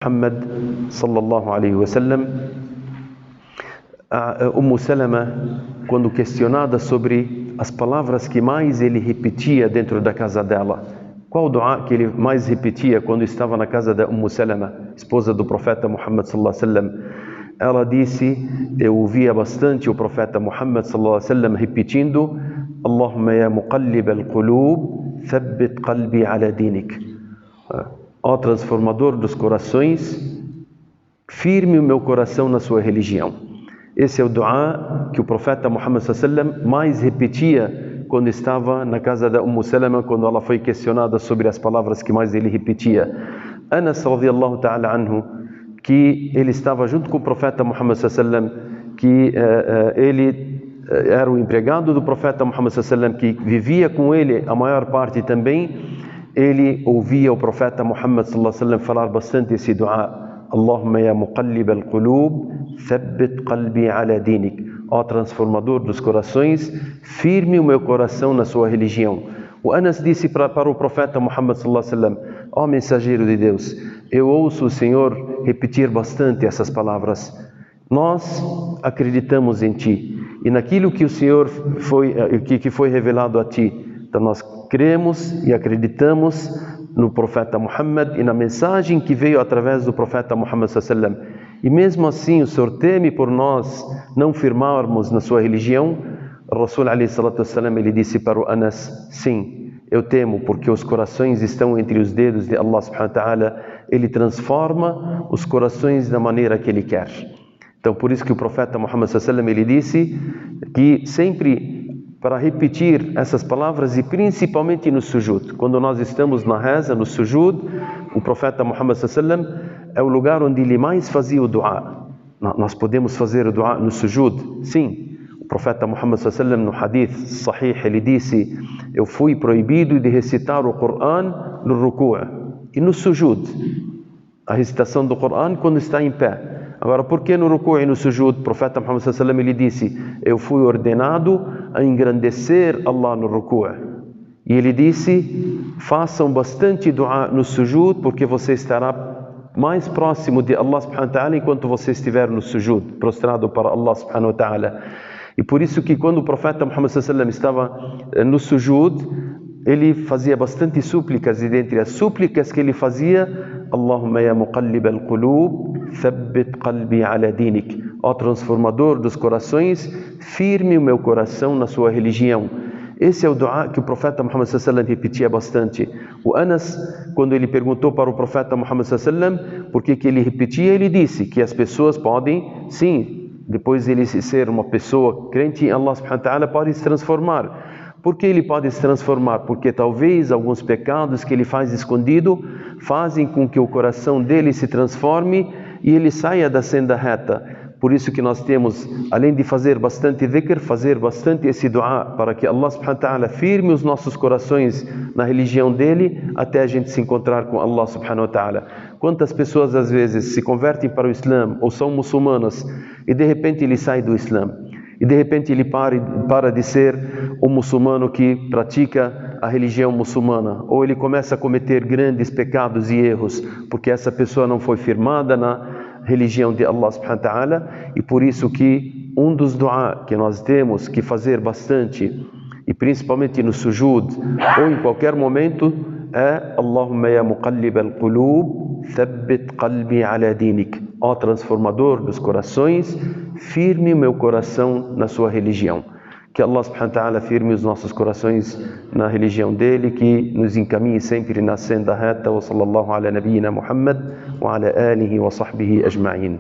Muhammad sallallahu alaihi wasallam. Salama, quando questionada sobre as palavras que mais ele repetia dentro da casa dela, qual dua que ele mais repetia quando estava na casa da Salama, esposa do profeta Muhammad sallallahu alaihi wasallam, ela disse: eu ouvia bastante o profeta Muhammad sallallahu alaihi wasallam repetindo: Allahumma ya muqallib al-qulub, thabbit qalbi ala dinik. Ó transformador dos corações, firme o meu coração na sua religião. Esse é o dua que o profeta Muhammad sallallahu alaihi wasallam mais repetia quando estava na casa da Salama, quando ela foi questionada sobre as palavras que mais ele repetia. Anas radiyallahu ta'ala anhu, que ele estava junto com o profeta Muhammad sallallahu alaihi wasallam, que ele era o empregado do profeta Muhammad sallallahu alaihi wasallam, que vivia com ele a maior parte também. Ele ouvia o profeta Muhammad sallallahu alaihi wasallam falar bastante esse dua: Allahumma ya muqallib al-qulub, thabbit qalbi ala dinik. Ó transformador dos corações, firme o meu coração na sua religião. O Anas disse para o profeta Muhammad sallallahu alaihi wasallam: ó mensageiro de Deus, eu ouço o Senhor repetir bastante essas palavras. Nós acreditamos em Ti e naquilo que o Senhor que foi revelado a Ti. Então nós cremos e acreditamos no profeta Muhammad e na mensagem que veio através do profeta Muhammad sallallahu alaihi wasallam. E mesmo assim o Senhor teme por nós não firmarmos na sua religião. O Rasul alaihi salatu wassalam, ele disse para o Anas: sim, eu temo, porque os corações estão entre os dedos de Allah subhanahu wa ta'ala. Ele transforma os corações da maneira que Ele quer. Então por isso que o profeta Muhammad sallallahu alaihi wasallam, ele disse que sempre para repetir essas palavras, e principalmente no sujud, quando nós estamos na reza, no sujud, o profeta Muhammad sallallahu alaihi wasallam é o lugar onde ele mais fazia o dua. Nós podemos fazer o dua no sujud? Sim. O profeta Muhammad sallallahu alaihi wasallam, no hadith sahih, ele disse: eu fui proibido de recitar o Coran no ruku' e no sujud. A recitação do Coran quando está em pé. Agora, por que no ruku' e no sujud? O profeta Muhammad sallallahu alaihi wasallam, ele disse: eu fui ordenado a engrandecer Allah no ruku'. E ele disse: façam bastante dua no sujud, porque você estará mais próximo de Allah subhanahu wa ta'ala enquanto você estiver no sujud, prostrado para Allah subhanahu wa ta'ala. E por isso que quando o profeta Muhammad sallallahu alaihi wasallam estava no sujud, ele fazia bastante súplicas, e dentre as súplicas que ele fazia: Allahumma ya muqallib al-qulub, thabbit qalbi ala dinik. Ó transformador dos corações, firme o meu coração na sua religião. Esse é o dua que o profeta Muhammad sallallahu alaihi wasallam repetia bastante. O Anas, quando ele perguntou para o profeta Muhammad sallallahu alaihi wasallam por que ele repetia, ele disse que as pessoas podem, sim, depois de ele ser uma pessoa crente em Allah subhanahu wa ta'ala, pode se transformar. Por que ele pode se transformar? Porque talvez alguns pecados que ele faz escondido fazem com que o coração dele se transforme e ele saia da senda reta. Por isso que nós temos, além de fazer bastante dhikr, fazer bastante esse dua para que Allah subhanahu wa ta'ala firme os nossos corações na religião dele até a gente se encontrar com Allah subhanahu wa ta'ala. Quantas pessoas às vezes se convertem para o Islã ou são muçulmanas e de repente ele sai do Islã. E de repente ele para de ser um muçulmano que pratica a religião muçulmana. Ou ele começa a cometer grandes pecados e erros, porque essa pessoa não foi firmada na religião de Allah subhanahu wa ta'ala. E por isso que um dos dua que nós temos que fazer bastante, e principalmente no sujud, ou em qualquer momento, é: Allahumma ya muqallib al-qulub, thabbit qalbi ala dinik. Ó transformador dos corações, firme o meu coração na sua religião. Que Allah subhanahu wa ta'ala firme os nossos corações na religião dele, que nos encaminhe sempre na senda reta. Wa sallallahu ala nabiyyina Muhammad wa ala alihi wa sahbihi ajma'in.